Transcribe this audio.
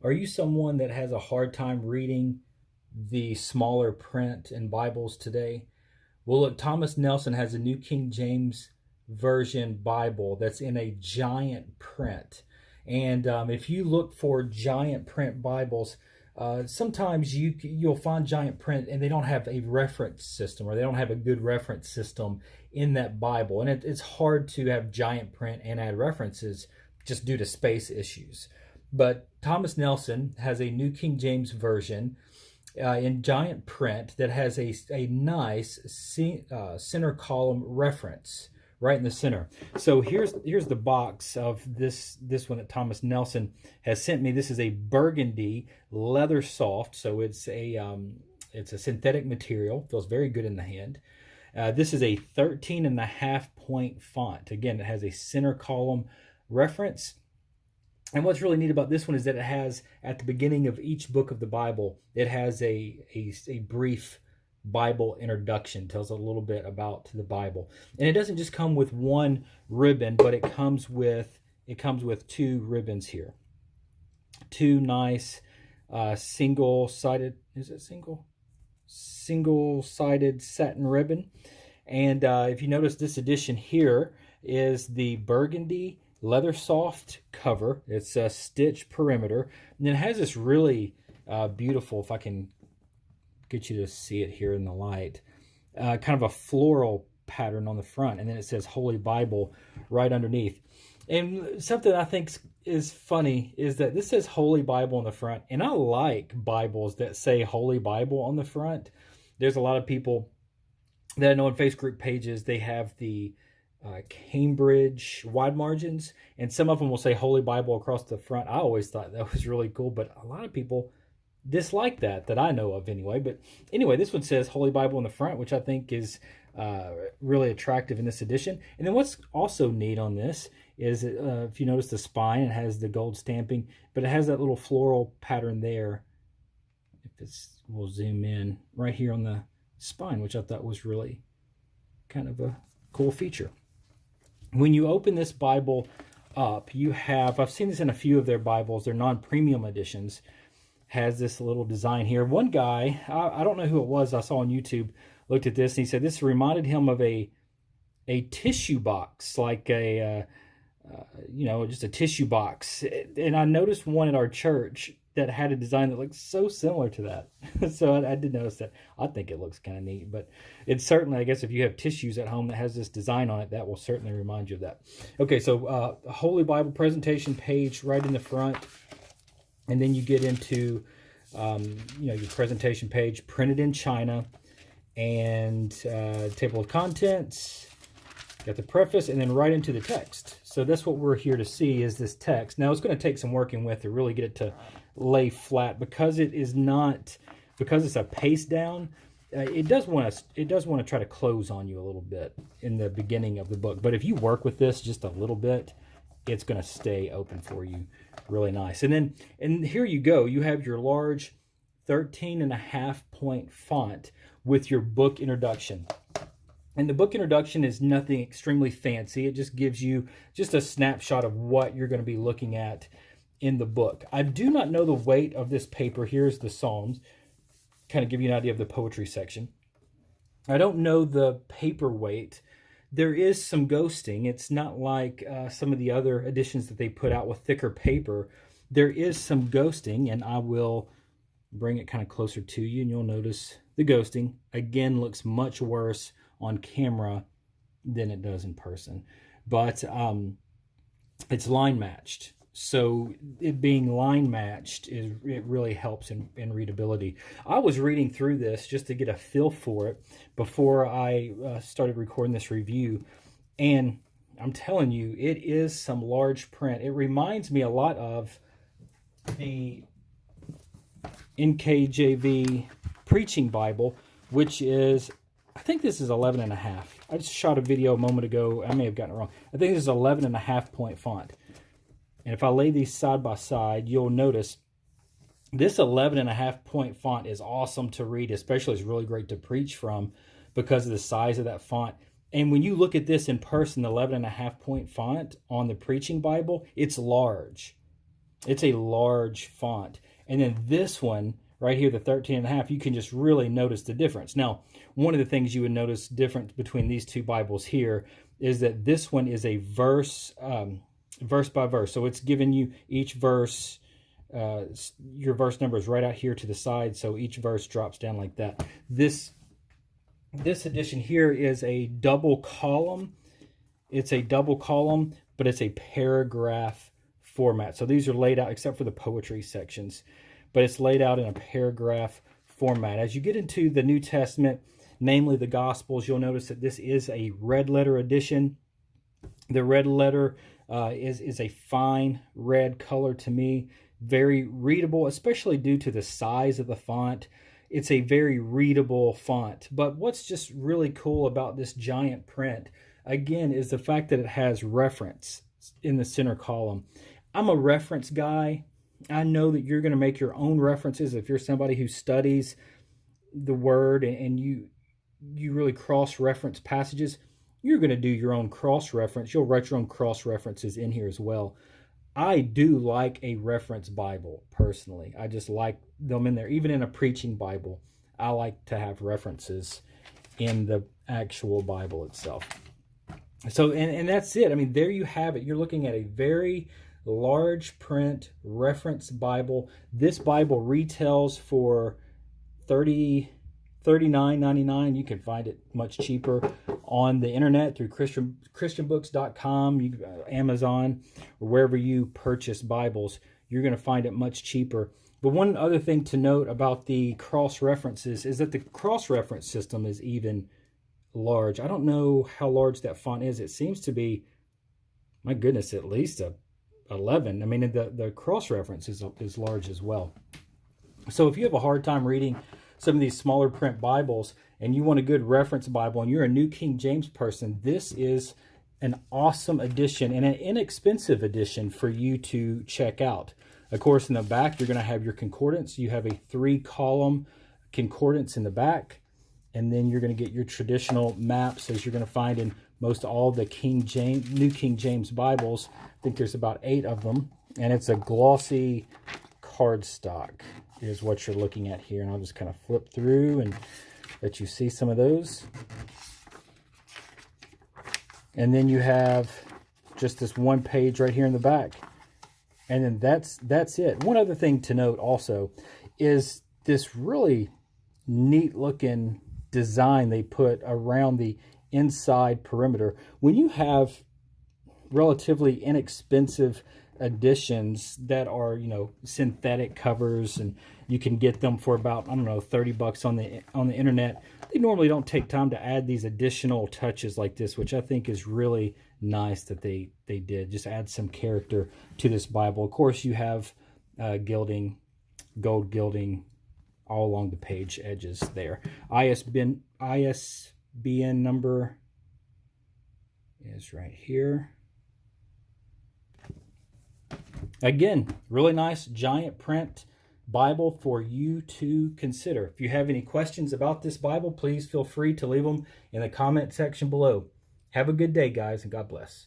Are you someone that has a hard time reading the smaller print in Bibles today? Well, look, Thomas Nelson has a New King James Version Bible that's in a giant print. And if you look for giant print Bibles, sometimes you'll find giant print and they don't have a reference system, or they don't have a good reference system in that Bible. And it's hard to have giant print and add references just due to space issues. But Thomas Nelson has a New King James Version in giant print that has a nice center column reference right in the center. So here's the box of this one that Thomas Nelson has sent me. This is a burgundy leather soft, so it's a synthetic material. Feels very good in the hand. This is a 13.5 point font. Again, it has a center column reference. And what's really neat about this one is that it has, at the beginning of each book of the Bible, it has a brief Bible introduction, tells a little bit about the Bible. And it doesn't just come with one ribbon, but it comes with two ribbons here. Two nice single-sided, is it single? Single-sided satin ribbon. And if you notice, this edition here is the burgundy leather soft cover. It's a stitch perimeter, and it has this really beautiful, if I can get you to see it here in the light, kind of a floral pattern on the front, and then it says Holy Bible right underneath. And something I think is funny is that this says Holy Bible on the front, and I like Bibles that say Holy Bible on the front. There's a lot of people that I know in Facebook pages, they have the Cambridge wide margins, and some of them will say Holy Bible across the front. I always thought that was really cool, but a lot of people dislike that I know of anyway. But anyway, this one says Holy Bible in the front, which I think is really attractive in this edition. And then what's also neat on this is if you notice the spine, it has the gold stamping, but it has that little floral pattern there. We'll zoom in right here on the spine, which I thought was really kind of a cool feature. When you open this Bible up, you have, I've seen this in a few of their Bibles, their non-premium editions, has this little design here. One guy, I don't know who it was, I saw on YouTube, looked at this and he said this reminded him of a tissue box, like just a tissue box. And I noticed one at our church that had a design that looks so similar to that. So I did notice that. I think it looks kind of neat, but it's certainly, I guess if you have tissues at home that has this design on it, that will certainly remind you of that. Okay, so Holy Bible presentation page right in the front, and then you get into your presentation page printed in China, and table of contents, got the preface, and then right into the text. So that's what we're here to see, is this text. Now it's going to take some working with to really get it to lay flat, because it's a paste down. It does want to try to close on you a little bit in the beginning of the book, but if you work with this just a little bit, it's going to stay open for you really nice. And here you go, you have your large 13.5 point font with your book introduction. And the book introduction is nothing extremely fancy. It just gives you just a snapshot of what you're going to be looking at in the book. I do not know the weight of this paper. Here's the Psalms, kind of give you an idea of the poetry section. I don't know the paper weight. There is some ghosting. It's not like some of the other editions that they put out with thicker paper. There is some ghosting, and I will bring it kind of closer to you, and you'll notice the ghosting. Again, looks much worse on camera than it does in person. But it's line matched. So it being line matched, it really helps in readability. I was reading through this just to get a feel for it before I started recording this review. And I'm telling you, it is some large print. It reminds me a lot of the NKJV Preaching Bible, which is, I think this is 11.5. I just shot a video a moment ago. I may have gotten it wrong. I think this is 11.5 point font. And if I lay these side by side, you'll notice this 11.5 point font is awesome to read, especially it's really great to preach from because of the size of that font. And when you look at this in person, the 11.5 point font on the Preaching Bible, it's large. It's a large font. And then this one right here, the 13.5, you can just really notice the difference. Now, one of the things you would notice difference between these two Bibles here is that this one is a verse by verse. So it's giving you each verse, your verse number is right out here to the side, so each verse drops down like that. This edition here is a double column. It's a double column, but it's a paragraph format. So these are laid out, except for the poetry sections, but it's laid out in a paragraph format. As you get into the New Testament, namely the Gospels, you'll notice that this is a red letter edition. The red letter is a fine red color to me, very readable, especially due to the size of the font. It's a very readable font. But what's just really cool about this giant print, again, is the fact that it has reference in the center column. I'm a reference guy. I know that you're going to make your own references if you're somebody who studies the Word and you really cross-reference passages. You're going to do your own cross-reference. You'll write your own cross-references in here as well. I do like a reference Bible, personally. I just like them in there. Even in a preaching Bible, I like to have references in the actual Bible itself. So, and that's it. I mean, there you have it. You're looking at a very large print reference Bible. This Bible retails for $39.99. You can find it much cheaper on the internet through christianbooks.com, Amazon, or wherever you purchase Bibles. You're going to find it much cheaper. But one other thing to note about the cross-references is that the cross-reference system is even large. I don't know how large that font is. It seems to be, my goodness, at least a 11. I mean, the cross-reference is large as well. So if you have a hard time reading some of these smaller print Bibles and you want a good reference Bible and you're a New King James person, this is an awesome edition and an inexpensive edition for you to check out. Of course, in the back, you're going to have your concordance. You have a 3-column concordance in the back, and then you're going to get your traditional maps, as you're going to find in most all the New King James Bibles. I think there's about 8 of them, and it's a glossy cardstock is what you're looking at here. And I'll just kind of flip through and let you see some of those. And then you have just this one page right here in the back. And then that's it. One other thing to note also is this really neat looking design they put around the inside perimeter. When you have relatively inexpensive editions that are, synthetic covers, and you can get them for about, I don't know, $30 on the internet, they normally don't take time to add these additional touches like this, which I think is really nice that they did. Just add some character to this Bible. Of course, you have gilding, gold gilding all along the page edges there. ISBN number is right here. Again, really nice giant print Bible for you to consider. If you have any questions about this Bible, please feel free to leave them in the comment section below. Have a good day, guys, and God bless.